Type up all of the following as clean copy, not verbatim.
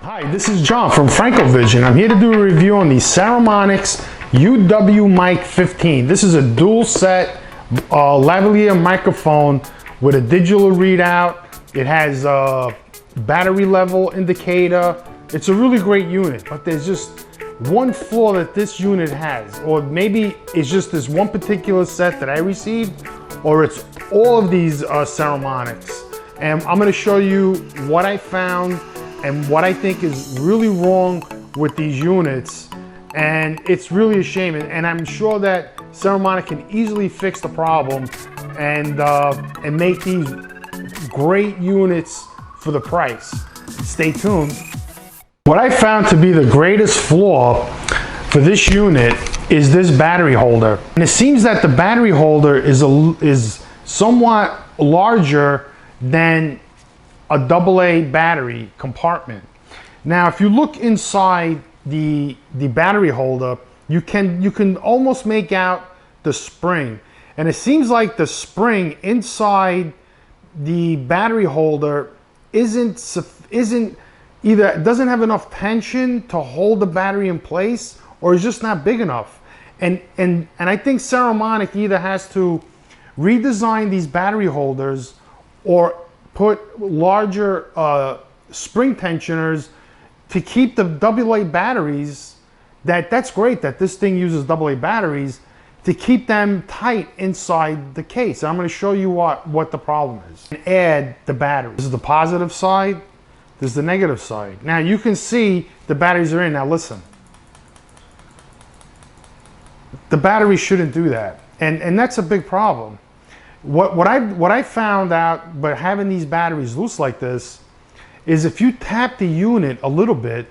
Hi, this is John from Francovision. I'm here to do a review on the Saramonic UW Mic 15. This is a dual set lavaliere microphone with a digital readout. It has a battery level indicator. It's a really great unit, but there's just one flaw that this unit has, or maybe it's just this one particular set that I received, or it's all of these Saramonics. And I'm going to show you what I found and what I think is really wrong with these units, and it's really a shame. And I'm sure that Saramonic can easily fix the problem and make these great units for the price. Stay tuned. What I found to be the greatest flaw for this unit is this battery holder, and it seems that the battery holder is somewhat larger than a AA battery compartment. Now, if you look inside the battery holder, you can almost make out the spring, and it seems like the spring inside the battery holder isn't either it doesn't have enough tension to hold the battery in place, or is just not big enough. And I think Saramonic either has to redesign these battery holders or put larger spring tensioners to keep the AA batteries. That's great that this thing uses AA batteries to keep them tight inside the case. And I'm going to show you what the problem is. And add the batteries. This is the positive side. This is the negative side. Now you can see the batteries are in. Now listen. The batteries shouldn't do that. And that's a big problem. What I found out by having these batteries loose like this is if you tap the unit a little bit,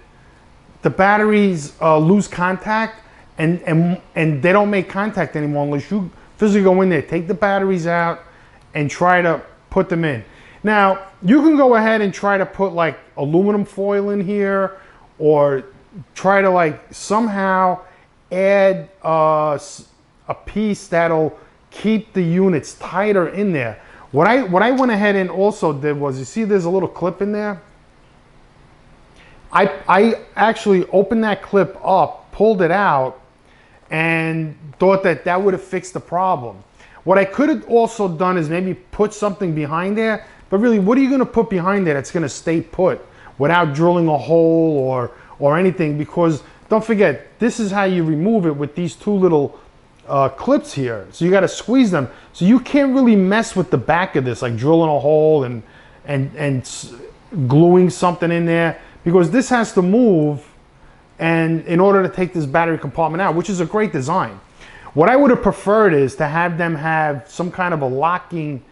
the batteries lose contact and they don't make contact anymore unless you physically go in there, take the batteries out, and try to put them in. Now, you can go ahead and try to put like aluminum foil in here, or try to like somehow add a piece that'll keep the units tighter in there. What I went ahead and also did was, you see there's a little clip in there? I actually opened that clip up, pulled it out, and thought that would have fixed the problem. What I could have also done is maybe put something behind there, but really, what are you going to put behind there that's going to stay put without drilling a hole or anything? Because don't forget, this is how you remove it with these two little clips here. So you got to squeeze them. So you can't really mess with the back of this, like drilling a hole and gluing something in there, because this has to move, and in order to take this battery compartment out, which is a great design. What I would have preferred is to have them have some kind of a locking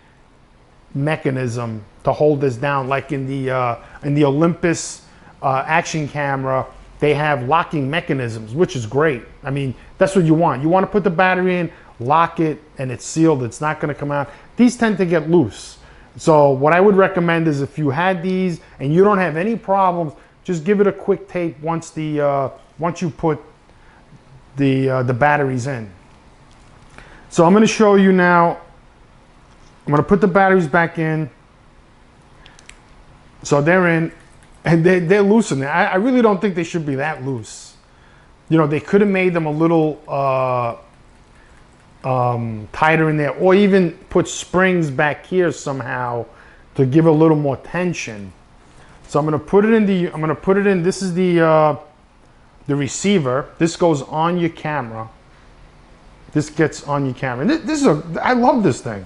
mechanism to hold this down, like in the Olympus action camera. They have locking mechanisms, which is great. I mean, that's what you want. You want to put the battery in, lock it, and it's sealed. It's not going to come out. These tend to get loose. So what I would recommend is, if you had these and you don't have any problems, just give it a quick tape once you put the batteries in. So I'm going to show you now. I'm going to put the batteries back in. So they're in. And they're loose in there. I really don't think they should be that loose. You know, they could have made them a little tighter in there, or even put springs back here somehow to give a little more tension. So I'm going to put it in this is the receiver. This goes on your camera. This gets on your camera. And I love this thing.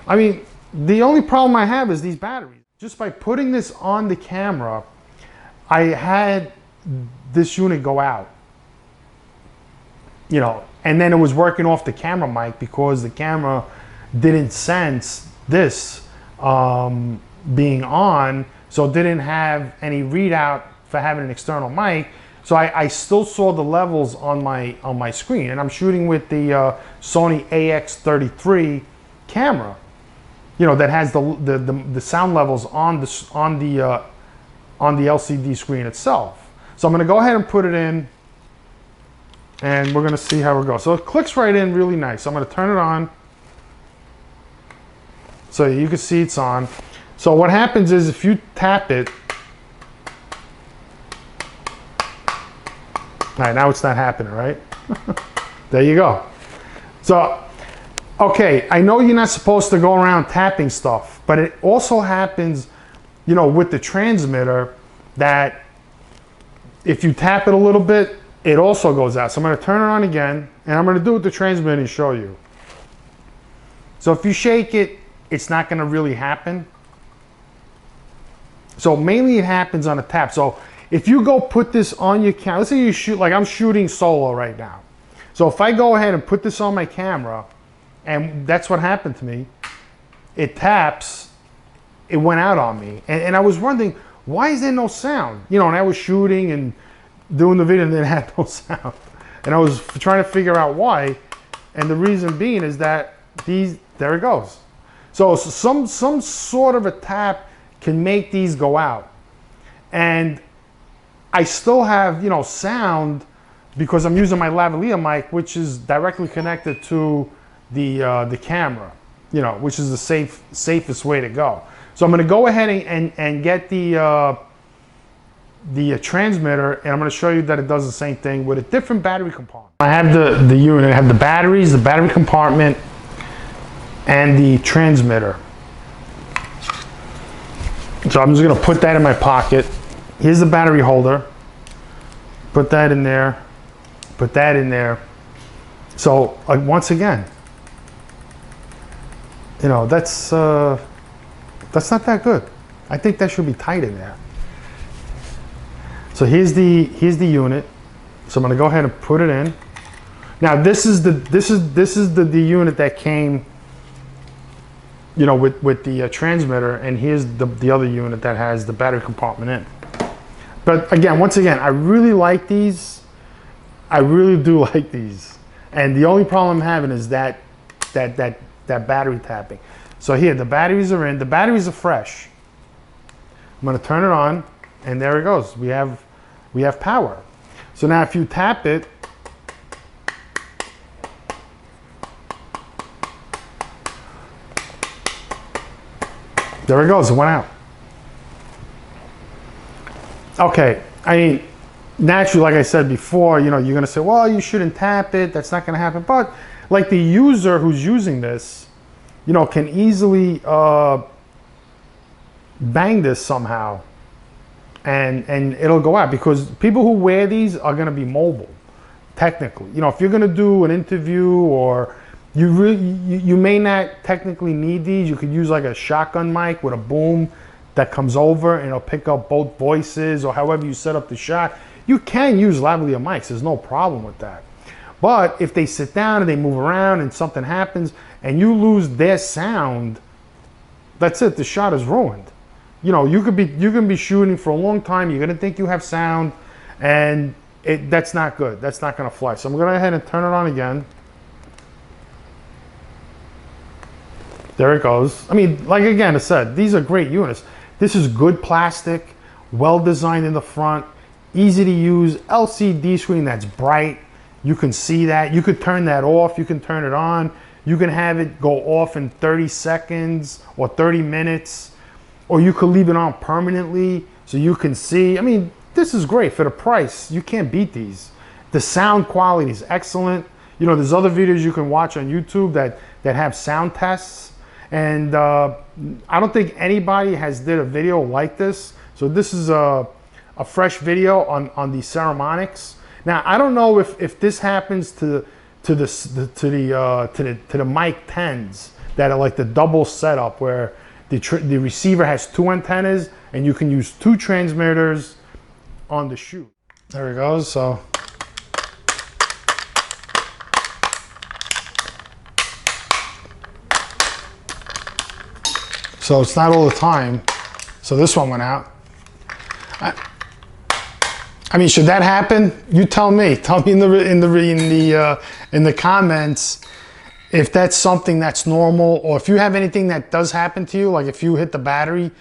I mean, the only problem I have is these batteries. Just by putting this on the camera, I had this unit go out, you know, and then it was working off the camera mic because the camera didn't sense this being on, so it didn't have any readout for having an external mic. So I still saw the levels on my screen, and I'm shooting with the Sony AX33 camera, you know, that has the sound levels on the LCD screen itself. So I'm going to go ahead and put it in, and we're going to see how it goes. So it clicks right in really nice. So I'm going to turn it on. So you can see it's on. So what happens is, if you tap it, All right, now it's not happening, right? There you go. So, okay, I know you're not supposed to go around tapping stuff, but it also happens, you know, with the transmitter that if you tap it a little bit, it also goes out. So I'm gonna turn it on again, and I'm gonna do it with the transmitter and show you. So if you shake it, it's not gonna really happen. So mainly it happens on a tap. So if you go put this on your camera, let's say you shoot, like I'm shooting solo right now. So if I go ahead and put this on my camera, and that's what happened to me, it taps, it went out on me. And I was wondering, why is there no sound? You know, and I was shooting and doing the video and it had no sound. And I was trying to figure out why. And the reason being is that there it goes. So some sort of a tap can make these go out. And I still have, you know, sound because I'm using my lavaliere mic, which is directly connected to the camera, you know, which is the safest way to go. So I'm going to go ahead and get the transmitter, and I'm going to show you that it does the same thing with a different battery compartment. I have the unit, I have the batteries, the battery compartment, and the transmitter. So I'm just going to put that in my pocket. Here's the battery holder. Put that in there. Put that in there. So once again, you know, that's not that good. I think that should be tight in there. So here's the unit. So I'm going to go ahead and put it in. Now this is the unit that came, you know, with the transmitter, and here's the other unit that has the battery compartment in. But again, once again, I really like these. I really do like these. And the only problem I'm having is that battery tapping. So here, the batteries are in. The batteries are fresh. I'm going to turn it on, and there it goes. We have power. So now if you tap it, there it goes, it went out. Okay, I mean, naturally, like I said before, you know, you're gonna say, well, you shouldn't tap it, that's not gonna happen. But like the user who's using this, you know, can easily bang this somehow and it'll go out, because people who wear these are gonna be mobile, technically. You know, if you're gonna do an interview, or you may not technically need these. You could use like a shotgun mic with a boom that comes over and it'll pick up both voices, or however you set up the shot. You can use lavaliere mics, there's no problem with that. But if they sit down and they move around and something happens and you lose their sound, that's it, the shot is ruined. You know, you can be shooting for a long time, you're gonna think you have sound, and that's not good, that's not gonna fly. So I'm gonna go ahead and turn it on again. There it goes. I mean, like again I said, these are great units. This is good plastic, well designed in the front, easy to use, LCD screen that's bright. You can see that. You could turn that off, you can turn it on. You can have it go off in 30 seconds or 30 minutes, or you could leave it on permanently so you can see. I mean, this is great for the price. You can't beat these. The sound quality is excellent. You know, there's other videos you can watch on YouTube that have sound tests. And I don't think anybody has did a video like this. So this is a fresh video on the Saramonics. Now I don't know if this happens to the mic 10s that are like the double setup, where the receiver has two antennas and you can use two transmitters on the shoot. There it goes. So it's not all the time. So this one went out. I mean, should that happen? You tell me. Tell me in the comments if that's something that's normal, or if you have anything that does happen to you, like if you hit the battery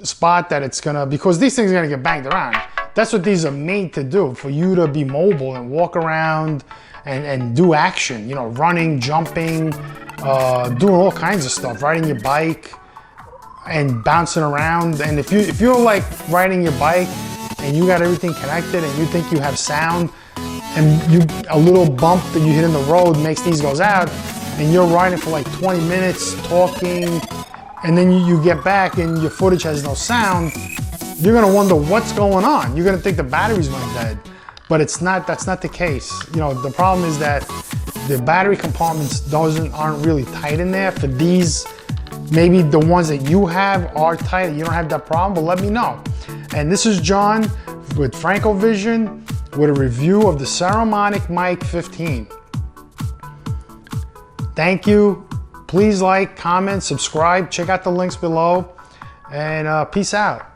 spot, that it's gonna, because these things are gonna get banged around. That's what these are made to do, for you to be mobile and walk around and do action. You know, running, jumping, doing all kinds of stuff, riding your bike and bouncing around. And if you're like riding your bike and you got everything connected and you think you have sound, and a little bump that you hit in the road makes these goes out, and you're riding for like 20 minutes talking, and then you get back and your footage has no sound, you're gonna wonder what's going on. You're gonna think the batteries went dead, but that's not the case. You know, the problem is that the battery compartments aren't really tight in there. For these, maybe the ones that you have are tight, you don't have that problem, but let me know. And this is John with Franco Vision with a review of the Saramonic Mic 15. Thank you. Please like, comment, subscribe, check out the links below, and peace out.